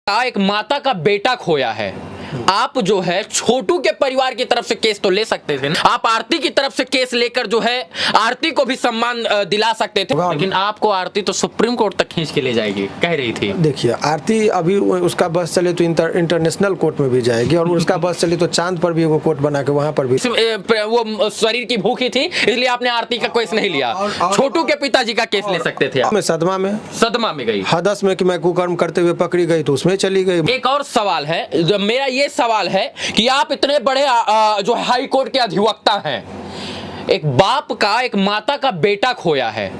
का एक माता का बेटा खोया है। आप जो है छोटू के परिवार की तरफ से केस तो ले सकते थे ना, आप आरती की तरफ से केस लेकर जो है आरती को भी सम्मान दिला सकते थे, लेकिन आपको आरती तो सुप्रीम कोर्ट तक खींच के ले जाएगी कह रही थी। देखिए आरती अभी उसका बस चले तो इंटरनेशनल कोर्ट में भी जाएगी और उसका बस चले तो चांद पर भी वो कोर्ट बना के वहाँ पर भी वो शरीर की भूखी थी इसलिए आपने आरती का केस नहीं लिया। छोटू के पिताजी का केस ले सकते थे। मैं सदमा में गई हदस में कि मैं कुकर्म करते हुए पकड़ी गई तो उसमें चली गई। एक और सवाल है, मेरा ये सवाल है कि आप इतने बड़े जो हाई कोर्ट के अधिवक्ता हैं, एक बाप का एक माता का बेटा खोया है,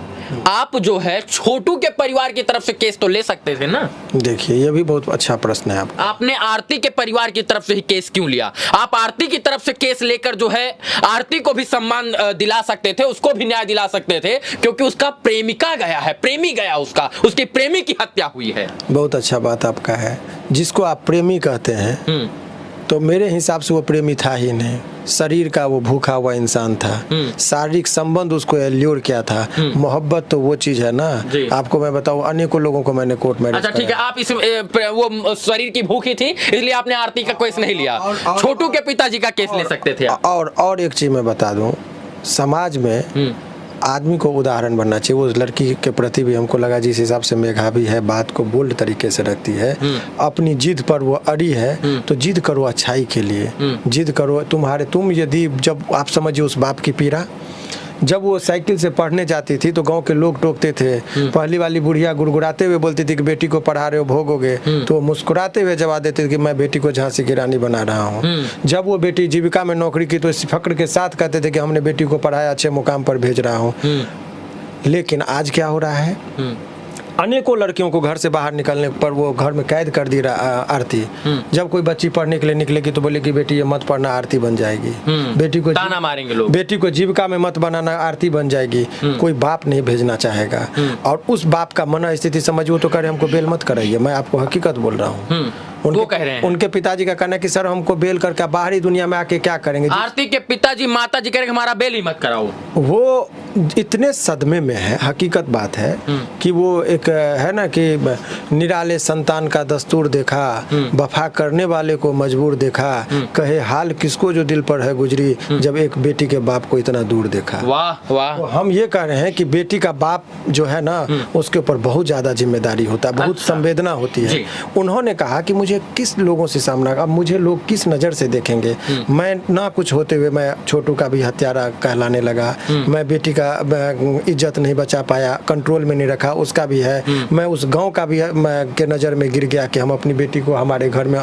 आप जो है छोटू के परिवार की तरफ से केस तो ले सकते थे ना। देखिए ये भी बहुत अच्छा प्रश्न है। आपने आरती के परिवार की तरफ से ही केस क्यों लिया? आप आरती की तरफ से केस लेकर जो है आरती को भी सम्मान दिला सकते थे, उसको भी न्याय दिला सकते थे, क्योंकि उसका प्रेमिका गया है, प्रेमी गया, उसके प्रेमी की हत्या हुई है। बहुत अच्छा बात आपका है। जिसको आप प्रेमी कहते हैं तो मेरे हिसाब से वो प्रेमी था ही नहीं, शरीर का वो भूखा हुआ इंसान था। शारीरिक संबंध उसको एल्योर किया था। मोहब्बत तो वो चीज है ना, आपको मैं बताऊं अनेकों लोगों को मैंने कोर्ट में। अच्छा ठीक है, आप इस वो शरीर की भूखी थी इसलिए आपने आरती का केस नहीं लिया, छोटू के पिताजी का केस ले सकते थे। और एक चीज मैं बता दूं, समाज में आदमी को उदाहरण बनना चाहिए। वो लड़की के प्रति भी हमको लगा जिस हिसाब से मेघावी है, बात को बोल्ड तरीके से रखती है, अपनी जिद पर वो अड़ी है, तो जिद करो अच्छाई के लिए, जिद करो। तुम यदि जब आप समझिए उस बाप की पीड़ा, जब वो साइकिल से पढ़ने जाती थी तो गांव के लोग टोकते थे, पहली वाली बुढ़िया गुड़गुड़ाते हुए बोलती थी कि बेटी को पढ़ा रहे हो भोगोगे, तो मुस्कुराते हुए जवाब देते थे कि मैं बेटी को झांसी की रानी बना रहा हूँ। जब वो बेटी जीविका में नौकरी की तो इस फक्र के साथ कहते थे कि हमने बेटी को पढ़ाया, अच्छे मुकाम पर भेज रहा हूँ। लेकिन आज क्या हो रहा है, अनेकों लड़कियों को घर से बाहर निकलने पर वो घर में कैद कर दी आरती। जब कोई बच्ची पढ़ने के लिए निकलेगी तो बोले कि बेटी ये मत पढ़ना, आरती बन जाएगी। बेटी को ताना मारेंगे लोग, बेटी को जीविका में मत बनाना, आरती बन जाएगी। कोई बाप नहीं भेजना चाहेगा। और उस बाप का मन स्थिति समझ, वो तो कह रहे हमको बेल मत कराइए, मैं आपको हकीकत बोल रहा हूँ। उनके पिताजी का कहना है कि सर हमको बेल करके बाहरी दुनिया में आके क्या करेंगे। आरती के पिताजी माता जी कह रहे हमारा बेल ही मत कराओ। वो इतने सदमे में है, हकीकत बात है कि वो एक है ना कि निराले संतान का दस्तूर देखा, वफा करने वाले को मजबूर देखा, कहे हाल किसको जो दिल पर है गुजरी, जब एक बेटी के बाप को इतना दूर देखा। वाह वाह। तो हम ये कह रहे हैं कि बेटी का बाप जो है ना उसके ऊपर बहुत ज्यादा जिम्मेदारी होता है, बहुत संवेदना होती है। उन्होंने कहा कि मुझे किस लोगों से सामना, अब मुझे लोग किस नजर से देखेंगे। मैं ना कुछ होते हुए मैं छोटू का भी हत्यारा कहलाने लगा, मैं बेटी का इज्जत नहीं बचा पाया, कंट्रोल में नहीं रखा, उसका भी है। मैं उस गांव का भी के नज़र में गिर गया कि हम अपनी बेटी को, हमारे घर में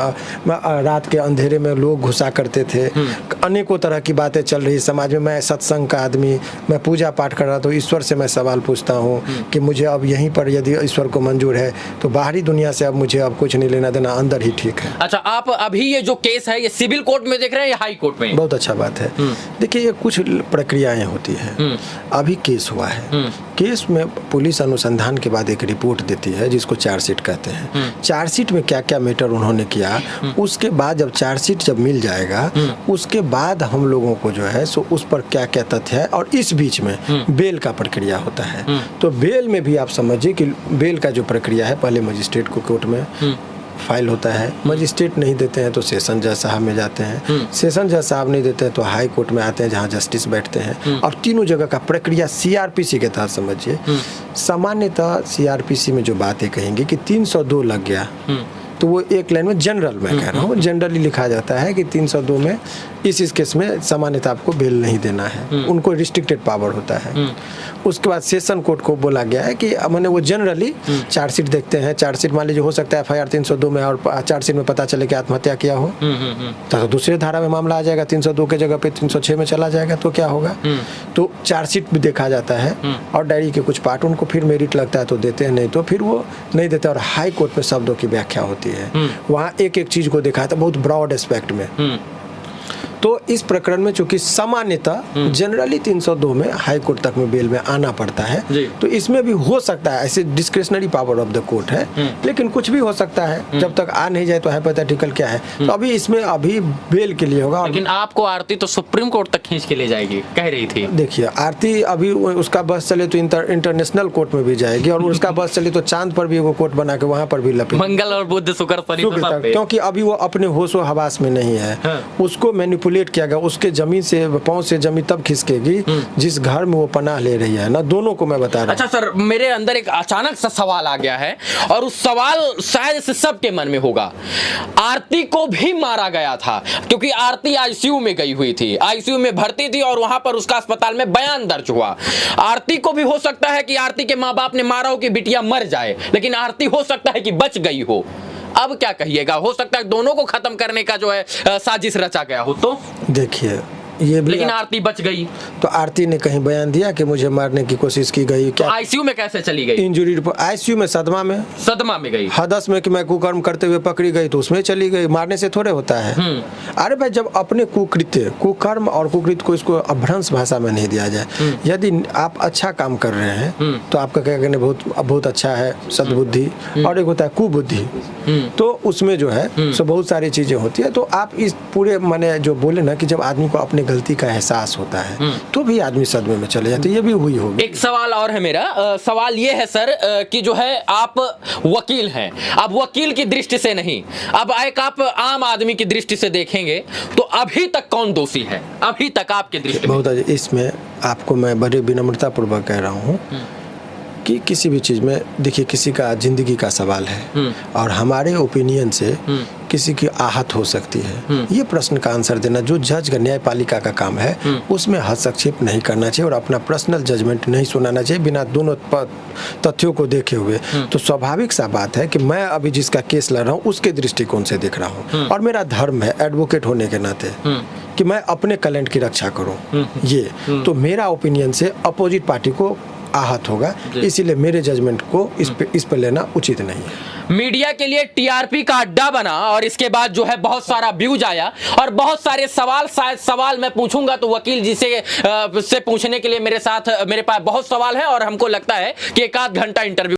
रात के अंधेरे में लोग घुसा करते थे, अनेकों तरह की बातें चल रही समाज में। मैं सत्संग का आदमी, मैं पूजा पाठ कर रहा, तो ईश्वर से मैं सवाल पूछता हूँ कि मुझे अब यहीं पर यदि ईश्वर को मंजूर है तो बाहरी दुनिया से अब मुझे अब कुछ नहीं लेना देना, अंदर ही ठीक है। अच्छा, आप अभी ये जो केस है ये सिविल कोर्ट में देख रहे हैं या हाई कोर्ट में? बहुत अच्छा बात है। देखिए ये कुछ प्रक्रियाएं होती है। अभी केस हुआ है, केस में पुलिस अनुसंधान के बाद एक रिपोर्ट देती है जिसको चार्जशीट कहते हैं। चार्जशीट में क्या क्या मैटर उन्होंने किया, उसके बाद जब चार्जशीट जब मिल जाएगा उसके बाद हम लोगों को जो है सो उस पर क्या क्या तथ्य है, और इस बीच में बेल का प्रक्रिया होता है। तो बेल में भी आप समझिए कि बेल का जो प्रक्रिया है, पहले मजिस्ट्रेट को कोर्ट में फाइल होता है, मजिस्ट्रेट नहीं देते हैं तो सेशन जज साहब में जाते हैं, सेशन जज साहब नहीं देते हैं तो हाई कोर्ट में आते हैं जहां जस्टिस बैठते हैं। और तीनों जगह का प्रक्रिया सीआरपीसी के तहत समझिए। सामान्यतः सीआरपीसी में जो बातें कहेंगे कि 302 लग गया तो वो एक लाइन में जनरल मैं कह रहा हूँ, जनरली लिखा जाता है कि 302 में इस केस में सामान्यतः आपको बेल नहीं देना है, उनको रिस्ट्रिक्टेड पावर होता है। उसके बाद सेशन कोर्ट को बोला गया है कि मैंने वो जनरली चार्जशीट देखते हैं, चार्जशीट मान लीजिए हो सकता है FIR 302 में और चार्जशीट में पता चले कि आत्महत्या किया हो तो दूसरे धारा में मामला आ जाएगा, 302 के जगह पे 306 में चला जाएगा, तो क्या होगा। तो चार्जशीट भी देखा जाता है और डायरी के कुछ पार्ट, उनको फिर मेरिट लगता है तो देते हैं, नहीं तो फिर वो नहीं देते। और हाई कोर्ट में शब्दों की व्याख्या होती है, वहाँ एक एक चीज को देखा था बहुत ब्रॉड एस्पेक्ट में। तो इस प्रकरण में चूंकि सामान्यतः जनरली 302 में हाई कोर्ट तक में बेल में आना पड़ता है, तो इसमें भी हो सकता है, ऐसे discretionary power of the court है, लेकिन कुछ भी हो सकता है जब तक आ नहीं जाए। तो हाइपोथेटिकल क्या है, तो अभी इसमें अभी बेल के लिए होगा। लेकिन आपको आरती तो सुप्रीम कोर्ट तक खींच के ले जाएगी, कह रही थी। देखिए आरती अभी उसका बस चले तो इंटरनेशनल कोर्ट में भी जाएगी, और उसका बस चले तो चांद पर भी वो कोर्ट बना के वहां पर भी लपेट, मंगल और बुध शुक्र शनि तो सब पे। क्योंकि अभी वो अपने होशो हवास में नहीं है। उसको मैनिपुलेट किया गया, उसके जमीन से पांव से जमीन तब खिसकेगी जिस घर में वो पनाह ले रही है ना। दोनों को मैं बता रहा हूं। अच्छा सर, मेरे अंदर एक अचानक सा सवाल आ गया है, और उस सवाल शायद से सबके मन में होगा। आरती को भी मारा गया था, क्योंकि आरती आईसीयू में गई हुई थी, आईसीयू में भर्ती थी, और वहां पर उसका अस्पताल में बयान दर्ज हुआ। आरती को भी हो सकता है कि आरती के माँ बाप ने मारा हो कि बिटिया मर जाए, लेकिन आरती हो सकता है कि बच गई हो। अब क्या कहिएगा, हो सकता है दोनों को खत्म करने का जो है साजिश रचा गया हो। तो देखिए ये भी, लेकिन आरती बच गई, तो आरती ने कहीं बयान दिया कि मुझे मारने की कोशिश की गई? क्या आईसीयू में कैसे चली गई? इंजरी रिपोर्ट, आईसीयू में सदमा में गई, हादस में कि मैं कुकर्म करते हुए पकड़ी गई तो उसमें चली गई। मारने से थोड़े होता है। अरे भाई, जब अपने कुकर्म और कुकृत्य को इसको अभ्रंश भाषा में नहीं दिया जाए। यदि आप अच्छा काम कर रहे हैं तो आपका क्या कहने बहुत अच्छा है, सद्बुद्धि, और एक होता है कुबुद्धि, तो उसमें जो है सो बहुत सारी चीजें होती है। तो आप इस पूरे मैंने जो बोले ना कि जब आदमी को अपने गलती का एहसास होता है तो भी आदमी सदमे में चले जाते, ये भी हुई होगी। एक सवाल और है मेरा, सवाल ये है सर कि जो है आप वकील हैं, अब वकील की दृष्टि से नहीं, अब एक आप आम आदमी की दृष्टि से देखेंगे तो अभी तक कौन दोषी है, अभी तक आपकी दृष्टि में? बहुत इसमें आपको मैं बड़े विनम्रता पूर्वक कह रहा हूँ कि किसी भी चीज़ में देखिए, किसी का जिंदगी का सवाल है और हमारे ओपिनियन से किसी की आहत हो सकती है। ये प्रश्न का आंसर देना जो जज का, न्यायपालिका का काम है, उसमें हस्तक्षेप नहीं करना चाहिए और अपना पर्सनल जजमेंट नहीं सुनाना चाहिए बिना दोनों तथ्यों को देखे हुए। तो स्वाभाविक सा बात है कि मैं अभी जिसका केस लड़ रहा हूँ उसके दृष्टिकोण से देख रहा हूँ, और मेरा धर्म है एडवोकेट होने के नाते कि मैं अपने क्लाइंट की रक्षा करूँ। ये तो मेरा ओपिनियन से अपोजिट पार्टी को आहत होगा, इसीलिए मेरे जजमेंट को इस पे लेना उचित नहीं है। मीडिया के लिए टीआरपी का अड्डा बना, और इसके बाद जो है बहुत सारा व्यूज आया और बहुत सारे सवाल, शायद सवाल मैं पूछूंगा तो वकील जी से पूछने के लिए मेरे पास बहुत सवाल है, और हमको लगता है कि एक आध घंटा इंटरव्यू